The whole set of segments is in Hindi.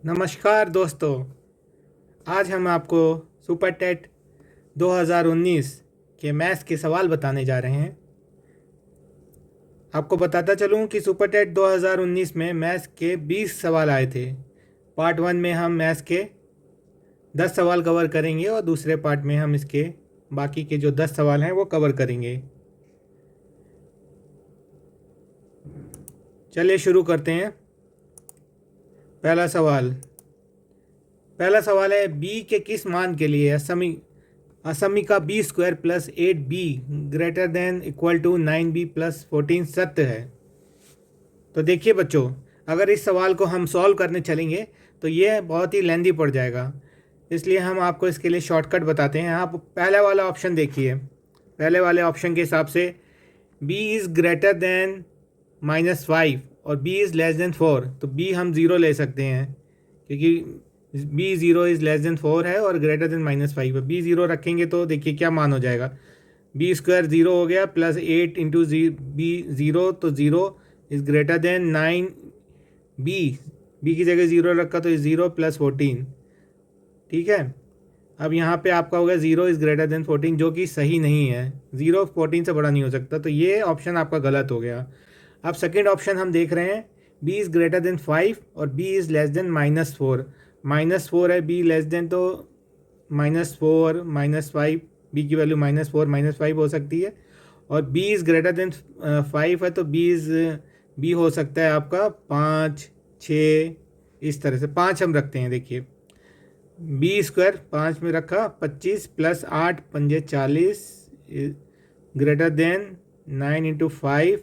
नमस्कार दोस्तों। आज हम आपको सुपर टेट 2019 के मैथ्स के सवाल बताने जा रहे हैं। आपको बताता चलूं कि सुपर टेट 2019 में मैथ्स के 20 सवाल आए थे। पार्ट 1 में हम मैथ्स के 10 सवाल कवर करेंगे और दूसरे पार्ट में हम इसके बाकी के जो 10 सवाल हैं वो कवर करेंगे। चलिए शुरू करते हैं। पहला सवाल है बी के किस मान के लिए असमी का B square plus 8b greater than equal to 9b plus 14 सत्य है। तो देखिए बच्चों, अगर इस सवाल को हम सॉल्व करने चलेंगे तो ये बहुत ही लेंदी पड़ जाएगा, इसलिए हम आपको इसके लिए शॉर्टकट बताते हैं। आप पहले वाला ऑप्शन देखिए। पहले वाले ऑप्शन के हिसाब से b इज़ ग्रेटर देन -5 और b इज़ लेस देन 4, तो b हम ज़ीरो ले सकते हैं क्योंकि b zero is less than 4 है और ग्रेटर देन -5 है। b ज़ीरो रखेंगे तो देखिए क्या मान हो जाएगा, b स्क्वायर ज़ीरो हो गया प्लस 8 इंटू b ज़ीरो, तो zero is greater then 9b, b की जगह ज़ीरो रखा तो ज़ीरो प्लस 14। ठीक है, अब यहाँ पे आपका होगा ज़ीरो इज़ ग्रेटर देन 14, जो कि सही नहीं है। ज़ीरो 14 से बड़ा नहीं हो सकता, तो ये ऑप्शन आपका गलत हो गया। अब सेकेंड ऑप्शन हम देख रहे हैं, b इज़ ग्रेटर देन 5 और b इज़ लेस देन -4। -4 है, b लेस देन, तो -4 -5, b की वैल्यू -4 -5 हो सकती है। और b इज़ ग्रेटर देन 5 है, तो b हो सकता है आपका 5 6, इस तरह से 5 हम रखते हैं। देखिए बी स्क्वायर 5 में रखा, 25 प्लस 8 पंजे 40 greater than 9 into 5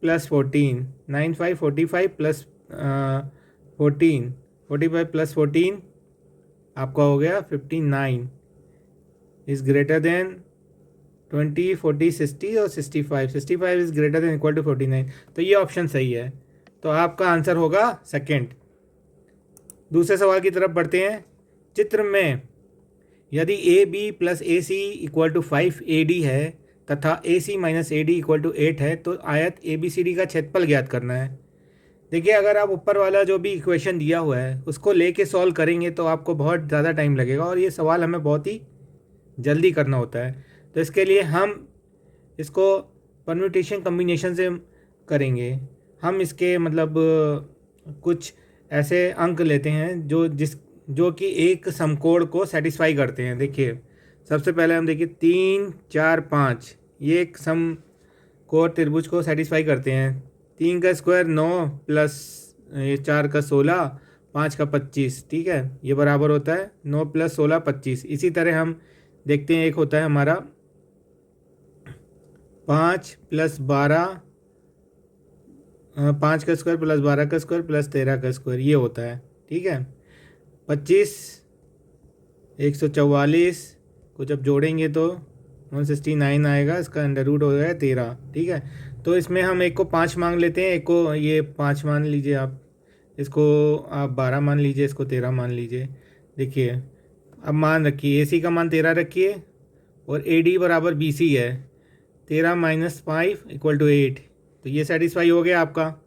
plus 14, 9 5 45 plus 14, 45 plus 14 आपका हो गया 59 इज़ ग्रेटर देन 20 40 60 और 65 is greater than equal to 49। तो ये ऑप्शन सही है, तो आपका आंसर होगा सेकेंड। दूसरे सवाल की तरफ बढ़ते हैं। चित्र में यदि A B plus A C equal to 5AD है तथा A C minus AD equal to 8 है, तो आयत ABCD का क्षेत्रफल ज्ञात करना है। देखिए, अगर आप ऊपर वाला जो भी इक्वेशन दिया हुआ है उसको लेके सॉल्व करेंगे तो आपको बहुत ज़्यादा टाइम लगेगा और ये सवाल हमें बहुत ही जल्दी करना होता है। तो इसके लिए हम इसको परम्यूटेशन कम्बिनेशन से करेंगे। हम इसके मतलब कुछ ऐसे अंक लेते हैं जो कि एक समकोण को सेटिस्फाई करते हैं। देखिए सबसे पहले हम देखिए 3 4 5, ये एक समकोण त्रिभुज को सेटिस्फाई करते हैं। 3 का स्क्वायर 9 प्लस ये 4 का 16, 5 का 25, ठीक है, ये बराबर होता है 9 प्लस 16 25। इसी तरह हम देखते हैं, एक होता है हमारा 5 प्लस 12, 5 का स्क्वायर प्लस 12 का स्क्वायर प्लस 13 का स्क्वायर, ये होता है। ठीक है, 25 144 को जब जोड़ेंगे तो 169 आएगा, इसका अंडर रूट हो जाएगा 13। ठीक है, तो इसमें हम एक को 5 मांग लेते हैं, एक को ये 5 मान लीजिए आप, इसको आप 12 मान लीजिए, इसको 13 मान लीजिए। देखिए अब मान रखिए, AC का मान 13 रखिए और AD बराबर BC है, 13 माइनस 5 इक्वल टू 8, तो ये सेटिस्फाई हो गया आपका।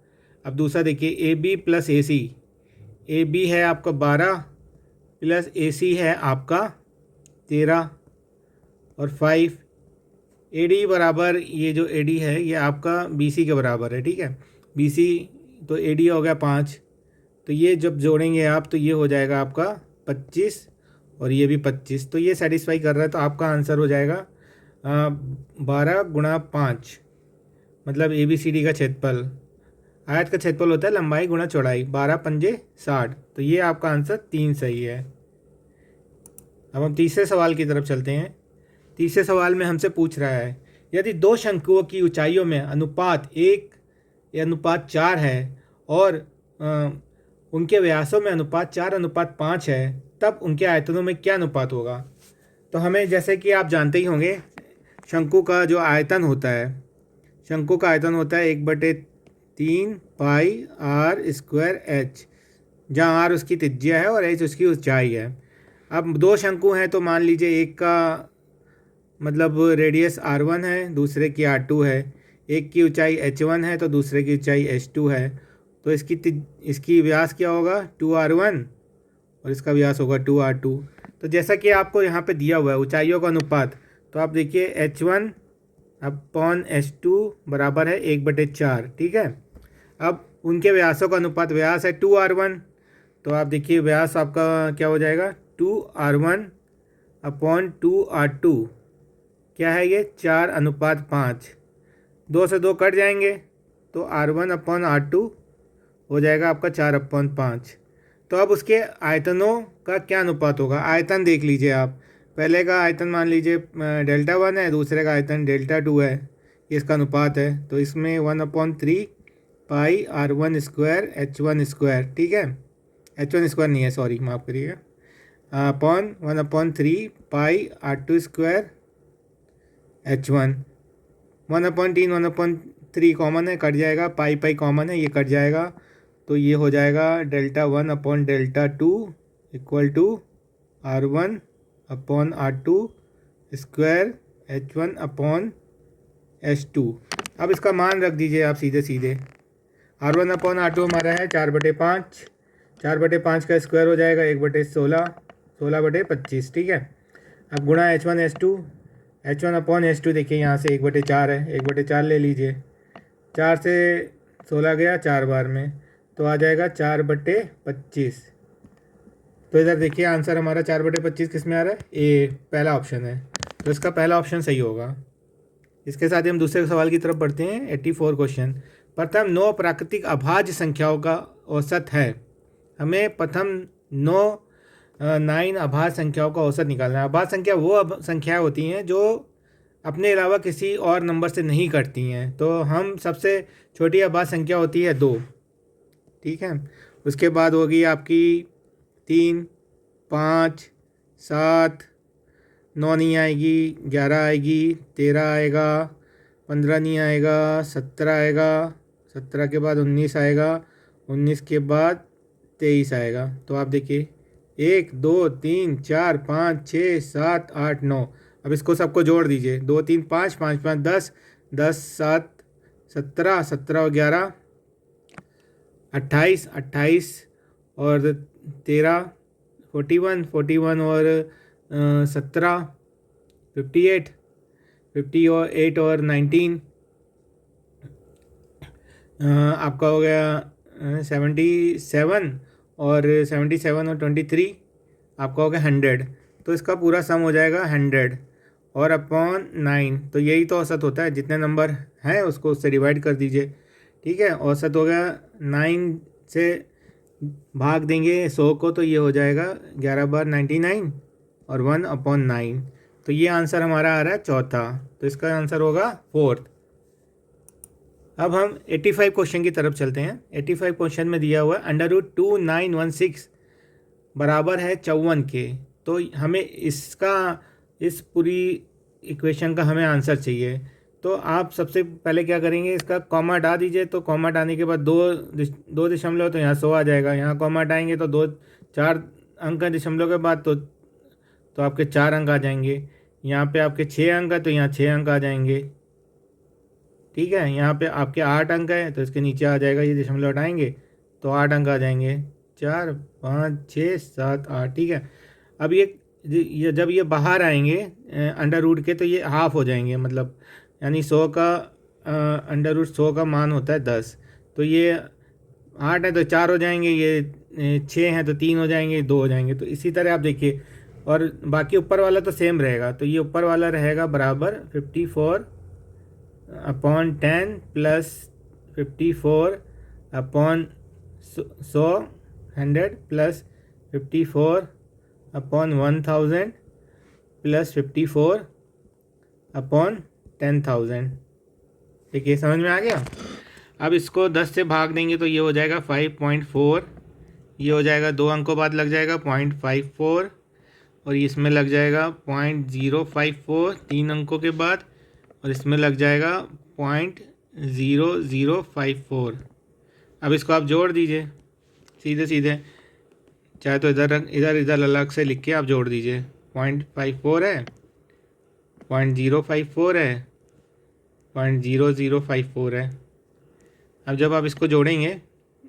अब दूसरा देखिए AB प्लस AC, AB है आपका 12 प्लस AC है आपका 13 और 5, AD बराबर, ये जो AD है ये आपका BC के बराबर है। ठीक है, BC तो AD हो गया 5, तो ये जब जोड़ेंगे आप तो ये हो जाएगा आपका 25 और ये भी 25, तो ये सेटिस्फाई कर रहा है। तो आपका आंसर हो जाएगा 12 गुणा 5, मतलब ABCD का क्षेत्रफल, आयत का क्षेत्रफल होता है लंबाई गुणा चौड़ाई, 12 पंजे 60, तो ये आपका आंसर 3 सही है। अब हम तीसरे सवाल की तरफ चलते हैं। तीसरे सवाल में हमसे पूछ रहा है, यदि दो शंकुओं की ऊंचाइयों में अनुपात 1 या अनुपात 4 है और उनके व्यासों में अनुपात 4:5 है, तब उनके आयतनों में क्या अनुपात होगा। तो हमें, जैसे कि आप जानते ही होंगे, शंकु का जो आयतन होता है, शंकु का आयतन होता है 1/3 पाई r स्क्वायर h, जहाँ r उसकी त्रिज्या है और h उसकी ऊंचाई है। अब दो शंकु हैं तो मान लीजिए एक का मतलब रेडियस r1 है, दूसरे की r2 है, एक की ऊंचाई h1 है तो दूसरे की ऊंचाई h2 है, तो इसकी व्यास क्या होगा 2r1 और इसका व्यास होगा 2r2। तो जैसा कि आपको यहाँ पे दिया हुआ है ऊंचाइयों का अनुपात, तो आप देखिए h1/h2 बराबर है 1/4। ठीक है। अब उनके व्यासों का अनुपात, व्यास है 2r1, तो आप देखिए व्यास आपका क्या हो जाएगा 2r1/2r2। क्या है ये 4:5। 2 से 2 कट जाएंगे तो r1/r2 हो जाएगा आपका 4/5। तो अब उसके आयतनों का क्या अनुपात होगा, आयतन देख लीजिए आप। पहले का आयतन मान लीजिए Δ1 है, दूसरे का आयतन Δ2 है, ये इसका अनुपात है। तो इसमें 1/3 पाई r1² h1²। ठीक है, h1² नहीं है, सॉरी माफ़ करिएगा, अपॉन 1/3 पाई r2² h1। 1/3 1/3 कॉमन है, कट जाएगा, पाई पाई कॉमन है, ये कट जाएगा। तो ये हो जाएगा Δ1/Δ2 इक्वल टू r1/r2² h1/h2। अब इसका मान रख दीजिए आप सीधे सीधे। r1/r2 हमारा है 4/5, 4/5 का स्क्वायर हो जाएगा 1/16, 16/25। ठीक है। अब गुणा h1/h2, h1/h2 देखिए यहाँ से 1/4 है, 1/4 ले लीजिए, 4 से 16 गया 4 बार में, तो आ जाएगा 4/25। तो इधर देखिए आंसर हमारा 4/25 किस में आ रहा है, ए, पहला ऑप्शन है। तो इसका पहला ऑप्शन सही होगा। इसके साथ ही हम दूसरे सवाल की तरफ बढ़ते हैं। 84 क्वेश्चन। प्रथम 9 प्राकृतिक अभाज्य संख्याओं का औसत है। हमें प्रथम 9 अभाज्य संख्याओं का औसत निकालना है। अभाज्य संख्या वो संख्याएं होती हैं जो अपने अलावा किसी और नंबर से नहीं कटती हैं। तो हम सबसे छोटी अभाज्य संख्या होती है 2। ठीक है। उसके बाद होगी आपकी 3, 5, 7, 9 नहीं आएगी, 11 आएगी, 13 आएगा, 15 नहीं आएगा, 17 आएगा, 17 के बाद 19 आएगा, 19 के बाद 23 आएगा। तो आप देखिए 1 2 3 4 5 6 7 8 9। अब इसको सबको जोड़ दीजिए, 2 3 5 5 5 10, 10 7 17, 17 और 11 28, 28 और 13 41, 41 और 17 58, 58 और 19 आपका हो गया 77 और 77 और 23 आपका हो गया 100। तो इसका पूरा सम हो जाएगा 100 और अपॉन 9। तो यही तो औसत होता है, जितने नंबर हैं उसको उससे डिवाइड कर दीजिए। ठीक है, औसत हो गया 9 से भाग देंगे 100 को, तो ये हो जाएगा 11 बार 99 और 1/9। तो ये आंसर हमारा आ रहा है चौथा। तो इसका आंसर होगा 4th। अब हम 85 क्वेश्चन की तरफ चलते हैं। 85 क्वेश्चन में दिया हुआ है √2916 बराबर है 54 के। तो हमें इस पूरी इक्वेशन का हमें आंसर चाहिए। तो आप सबसे पहले क्या करेंगे, इसका कॉमा हटा दीजिए। तो कॉमा हटाने के बाद दो दशमलव, तो यहाँ 100 आ जाएगा। यहाँ कॉमा हटाएंगे तो 4 अंक का दशमलव के बाद तो आपके 4 अंक आ जाएंगे। यहाँ पे आपके 6 अंक है तो यहाँ 6 अंक आ जाएंगे। ठीक है, यहाँ पे आपके 8 अंक है तो इसके नीचे आ जाएगा, ये दशमलव हटाएंगे तो 8 अंक आ जाएंगे, 4 5 6 7 8। ठीक है। अब ये जब ये बाहर आएंगे अंडर रूट के, तो ये हाफ हो जाएंगे, मतलब यानी 100 का √100 का मान होता है 10। तो ये 8 है तो 4 हो जाएंगे, ये 6 हैं तो 3 हो जाएंगे, 2 हो जाएंगे। तो इसी तरह आप देखिए, और बाकी ऊपर वाला तो सेम रहेगा। तो ये ऊपर वाला रहेगा बराबर 54/10 प्लस 54/100 प्लस 54/1000 प्लस 54/10,000। देखिए समझ में आ गया। अब इसको 10 से भाग देंगे तो ये हो जाएगा 5.4। ये हो जाएगा 2 अंकों बाद लग जाएगा 0.54 और इसमें लग जाएगा 0.054 3 अंकों के बाद, और इसमें लग जाएगा 0.0054। अब इसको आप जोड़ दीजिए सीधे सीधे, चाहे तो इधर अलग से लिख के आप जोड़ दीजिए। 0.54 है, 0.054 है, 0.0054 है। अब जब आप इसको जोड़ेंगे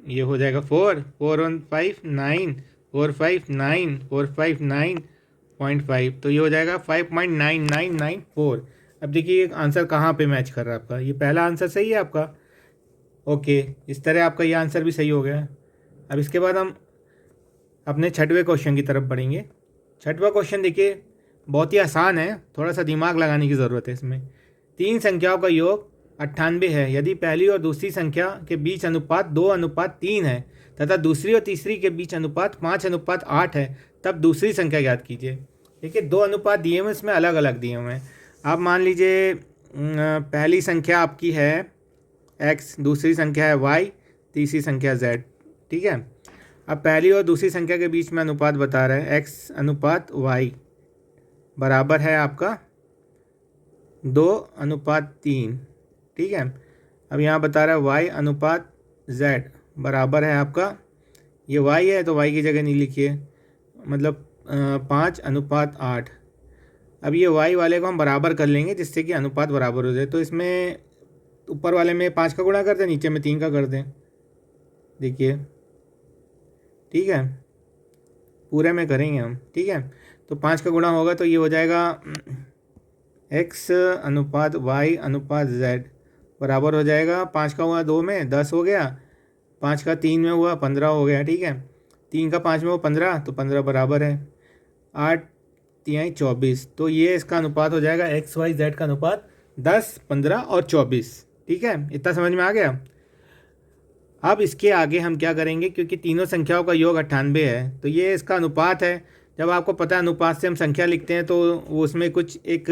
ये हो जाएगा 4, 4 1 5 9, 4 5 9, 4 5 9.5, तो ये हो जाएगा 5.9994। अब देखिए आंसर कहाँ पे मैच कर रहा है आपका, ये पहला आंसर सही है आपका। ओके, इस तरह आपका ये आंसर भी सही हो गया। अब इसके बाद हम अपने छठवें क्वेश्चन की तरफ बढ़ेंगे। छठवां क्वेश्चन देखिए बहुत ही आसान है, थोड़ा सा दिमाग लगाने की ज़रूरत है इसमें। तीन संख्याओं का योग 98 है यदि पहली और दूसरी संख्या के बीच अनुपात 2:3 है तथा दूसरी और तीसरी के बीच अनुपात 5:8 है, तब दूसरी संख्या ज्ञात कीजिए। देखिए दो अनुपात दिए हुए, इसमें अलग अलग दिए हुए हैं। आप मान लीजिए पहली संख्या आपकी है x, दूसरी संख्या है y, तीसरी संख्या z, ठीक है। अब पहली और दूसरी संख्या के बीच में अनुपात बता रहा है x:y बराबर है आपका 2:3, ठीक है। अब यहाँ बता रहा है y:z बराबर है आपका, ये y है तो y की जगह नहीं लिखिए, मतलब 5:8। अब ये y वाले को हम बराबर कर लेंगे जिससे कि अनुपात बराबर हो जाए। तो इसमें ऊपर वाले में 5 का गुणा कर दें, नीचे में 3 का कर दें, देखिए, ठीक है, पूरे में करेंगे हम, ठीक है। तो 5 का गुणा होगा तो ये हो जाएगा x:y:z बराबर हो जाएगा, 5 का हुआ 2 में 10 हो गया, 5 का 3 में हुआ 15 हो गया, ठीक है। 3 का 5 में हुआ 15, तो 15 बराबर है 8 3 24। तो ये इसका अनुपात हो जाएगा x/y/z का अनुपात 10, 15 और 24, ठीक है। इतना समझ में आ गया। अब इसके आगे हम क्या करेंगे, क्योंकि तीनों संख्याओं का योग 98 है तो ये इसका अनुपात है। जब आपको पता है अनुपात से हम संख्या लिखते हैं तो वो उसमें कुछ एक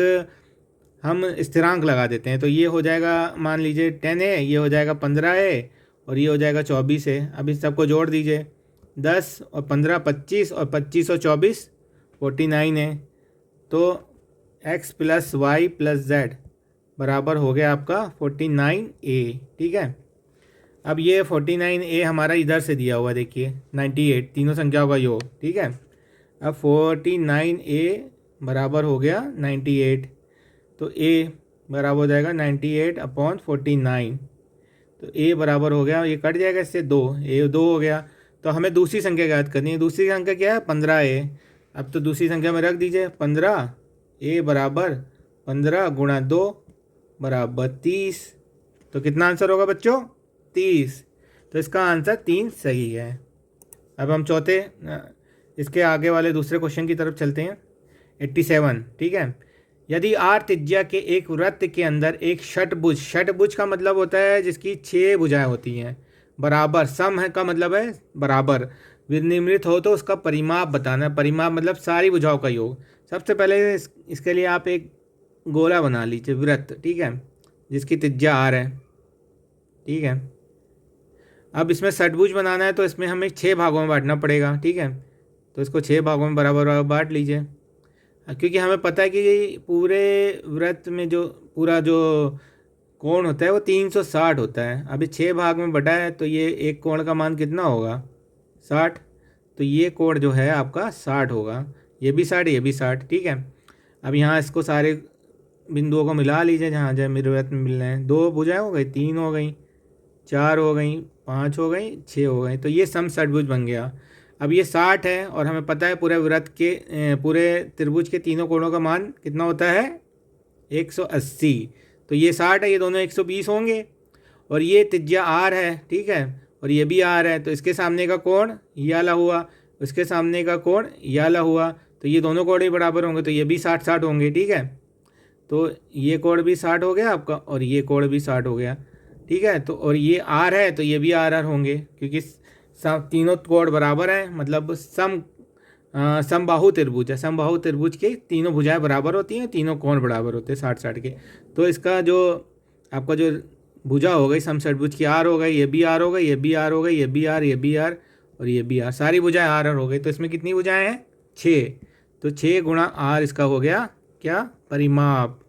हम स्थिरांक लगा देते हैं। तो ये हो जाएगा, मान लीजिए 10 है, ये हो जाएगा 15 है और ये हो जाएगा 24 है। अब इस सबको जोड़ दीजिए, 10 और 15 25 और 25 और 24 49 है। तो x + y + z बराबर हो गया आपका 49a, ठीक है। अब ये 49a हमारा इधर से दिया हुआ, देखिए 98, तीनों संख्याओं का योग, ठीक है। अब 49a बराबर हो गया 98, तो a बराबर हो जाएगा 98/49। तो a बराबर हो गया, ये कट जाएगा इससे 2, a 2 हो गया। तो हमें दूसरी संख्या ज्ञात करनी है। दूसरी संख्या क्या है, 15a। अब तो दूसरी संख्या में रख दीजिए 15, a बराबर 15 × 2 बराबर 30। तो कितना आंसर होगा बच्चों, 30। तो इसका आंसर 3 सही है। अब हम चौथे इसके आगे वाले दूसरे क्वेश्चन की तरफ चलते हैं। 87, ठीक है। यदि r त्रिज्या के एक वृत्त के अंदर एक षटभुज, षटभुज का मतलब होता है जिसकी 6 भुजाएं होती हैं, बराबर, सम है का मतलब है बराबर, विनिर्मित हो तो उसका परिमाप बताना। परिमाप मतलब सारी भुजाओं का योग। सबसे पहले इसके लिए आप एक गोला बना लीजिए, वृत्त, ठीक है, जिसकी त्रिज्या r है, ठीक है। अब इसमें षटभुज बनाना है तो इसमें हमें 6 भागों में बांटना पड़ेगा, ठीक है। तो इसको 6 भागों में बराबर बराबर बांट लीजिए, क्योंकि हमें पता है कि पूरे वृत्त में जो पूरा जो कोण होता है वो 360 होता है। अभी 6 भाग में बटा है तो ये एक कोण का मान कितना होगा, 60। तो ये कोण जो है आपका 60 होगा, ये भी 60, ये भी 60, ठीक है। अब यहाँ इसको सारे बिंदुओं को मिला लीजिए जहाँ जहाँ मेरे वृत्त में मिल रहे हैं। 2 भुजाएं हो गई, 3 हो गई, 4 हो गई, 5 हो गई, 6 हो गई। तो ये सम षटभुज बन गया। अब ये 60 है और हमें पता है पूरे वृत्त के पूरे त्रिभुज के तीनों कोणों का मान कितना होता है, 180। तो ये 60 है, ये दोनों 120 होंगे। और ये त्रिज्या r है, ठीक है, और ये भी r है। तो इसके सामने का कोण ये वाला हुआ, इसके सामने का कोण ये वाला हुआ। तो ये दोनों कोण ही बराबर होंगे, तो ये भी 60-60 होंगे, ठीक है। तो ये कोण भी 60 हो गया आपका और ये कोण भी 60 हो गया, ठीक है। तो और ये r है तो ये भी r होंगे, क्योंकि तीनों कोण बराबर हैं, मतलब समबाहु त्रिभुज है। समबाहु त्रिभुज के तीनों भुजाएं बराबर होती हैं, तीनों कोण बराबर होते हैं 60-60 के। तो इसका जो आपका जो भुजा हो गई सम षटभुज की, r हो गई, ये भी r हो गई, ये भी r हो गई, ये भी r, ये भी r और ये भी r, सारी भुजाएं r हो गई। तो इसमें कितनी भुजाएं हैं, 6। तो 6 × r इसका हो गया क्या, परिमाप।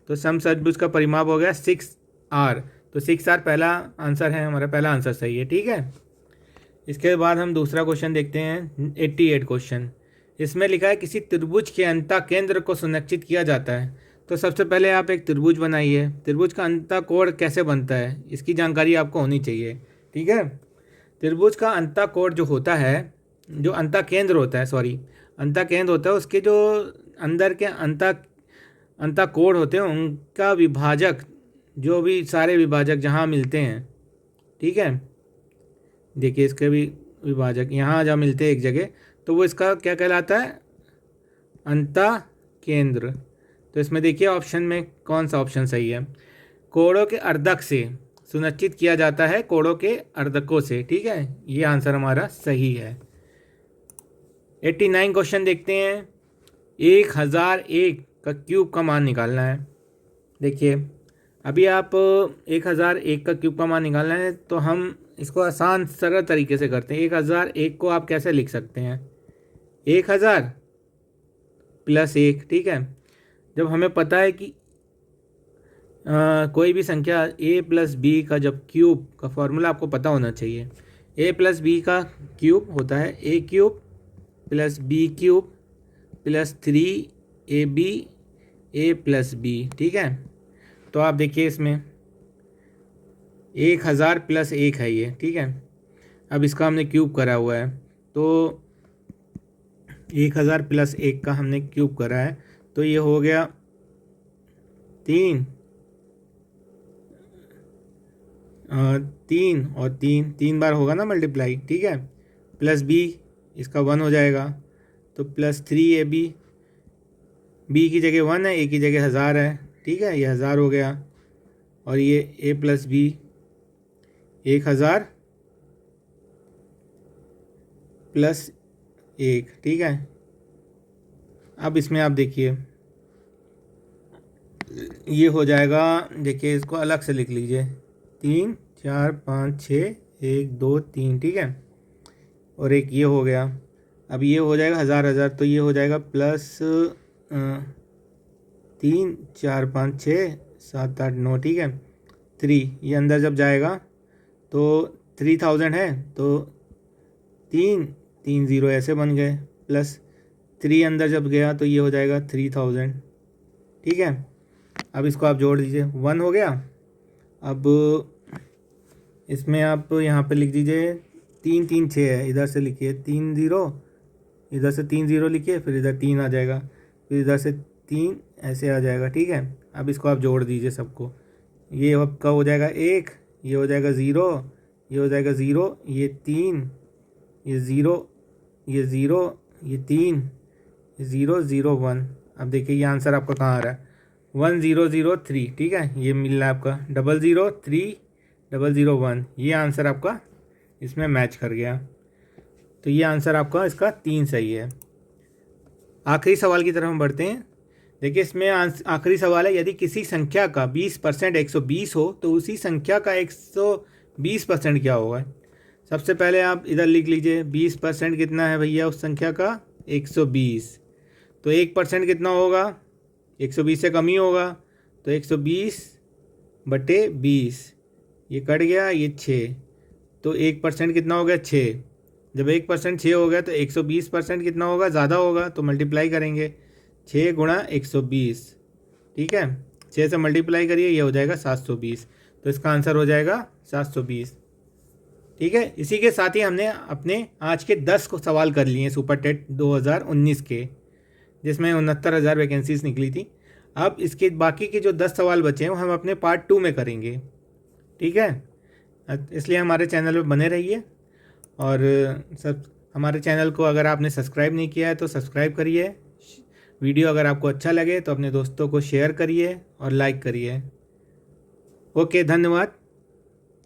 तो सम षटभुज का परिमाप हो गया 6r। तो 6r पहला आंसर है हमारा, पहला आंसर सही है, ठीक है। इसके बाद हम दूसरा क्वेश्चन देखते हैं, 88 क्वेश्चन। इसमें लिखा है किसी त्रिभुज के अंतः केंद्र को सुनिश्चित किया जाता है। तो सबसे पहले आप एक त्रिभुज बनाइए। त्रिभुज का अंतः कोण कैसे बनता है इसकी जानकारी आपको होनी चाहिए, ठीक है। त्रिभुज का अंतःकोण जो होता है, जो अंतःकेंद्र होता है, सॉरी अंतःकेंद्र होता है, उसके जो अंदर के अंतःकोण होते हैं उनका विभाजक, जो भी सारे विभाजक जहाँ मिलते हैं, ठीक है, देखिए इसके भी विभाजक यहाँ जहाँ मिलते हैं एक जगह, तो वो इसका क्या कहलाता है, अंतःकेंद्र। तो इसमें देखिए ऑप्शन में कौन सा ऑप्शन सही है, कोणों के अर्धक से सुनिश्चित किया जाता है, कोणों के अर्धकों से, ठीक है, ये आंसर हमारा सही है। 89 क्वेश्चन देखते हैं। 1001 का क्यूब का मान निकालना है। देखिए अभी आप 1001 का क्यूब का मान निकालना है, तो हम इसको आसान सरल तरीके से करते हैं। 1001 को आप कैसे लिख सकते हैं, 1000 प्लस 1, ठीक है। जब हमें पता है कि कोई भी संख्या a प्लस बी का जब क्यूब का फॉर्मूला आपको पता होना चाहिए। a प्लस बी का क्यूब होता है a cube plus B cube plus 3ab a plus B, ठीक है। तो आप देखिए इसमें 1000 प्लस 1 है ये, ठीक है। अब इसका हमने क्यूब करा हुआ है, तो 1000 प्लस 1 का हमने क्यूब करा है, तो ये हो गया 3 और 3 बार होगा ना मल्टीप्लाई, ठीक है। प्लस बी, इसका 1 हो जाएगा, तो प्लस 3ab, बी की जगह 1 है, ए की जगह 1000 है, ठीक है, ये 1000 हो गया। और ये a प्लस बी 1000 प्लस 1, ठीक है। अब इसमें आप देखिए ये हो जाएगा, देखिए इसको अलग से लिख लीजिए, 3 4 5 6 1 2 3, ठीक है। और एक ये हो गया, अब ये हो जाएगा 1000, तो ये हो जाएगा प्लस 3 4 5 6 7 8 9, ठीक है। 3 ये अंदर जब जाएगा तो 3000 है, तो 3 0 ऐसे बन गए, प्लस 3 अंदर जब गया तो ये हो जाएगा 3000, ठीक है। अब इसको आप जोड़ दीजिए, 1 हो गया। अब इसमें आप यहाँ पे लिख दीजिए 3 3 6 है, इधर से लिखिए 3 0, इधर से 3 0 लिखिए, फिर इधर 3 आ जाएगा, फिर इधर से 3 ऐसे आ जाएगा, ठीक है। अब इसको आप जोड़ दीजिए सबको, ये आपका हो जाएगा 1, ये हो जाएगा 0, ये हो जाएगा 0, ये 3, ये 0, ये 0, ये 3, ये 0 0 1। अब देखिए ये आंसर आपका कहाँ आ रहा है, 1003, ठीक है, ये मिल रहा है आपका 003 001, ये आंसर आपका इसमें मैच कर गया। तो ये आंसर आपका इसका 3 सही है। आखिरी सवाल की तरफ हम बढ़ते हैं। देखिए इसमें आखिरी सवाल है, यदि किसी संख्या का 20% 120 हो तो उसी संख्या का 120% क्या होगा। सबसे पहले आप इधर लिख लीजिए 20% कितना है भैया उस संख्या का, 120, तो 1% कितना होगा, 120 से कम ही होगा, तो 120/20, ये कट गया, ये 6, तो 1% कितना हो गया, 6। जब 1% 6 हो गया तो 120% कितना होगा, ज़्यादा होगा, तो मल्टीप्लाई करेंगे, 6 × 120, ठीक है, 6 से मल्टीप्लाई करिए, ये हो जाएगा 720, तो इसका आंसर हो जाएगा 720, ठीक है। इसी के साथ ही हमने अपने आज के 10 को सवाल कर लिए सुपर टेट 2019 के, जिसमें 69,000 वैकेंसीज निकली थी। अब इसके बाकी के जो 10 सवाल बचे हैं वो हम अपने पार्ट 2 में करेंगे, ठीक है। इसलिए हमारे चैनल पर बने रहिए, और सब हमारे चैनल को अगर आपने सब्सक्राइब नहीं किया है तो सब्सक्राइब करिए। वीडियो अगर आपको अच्छा लगे तो अपने दोस्तों को शेयर करिए और लाइक करिए। ओके, धन्यवाद।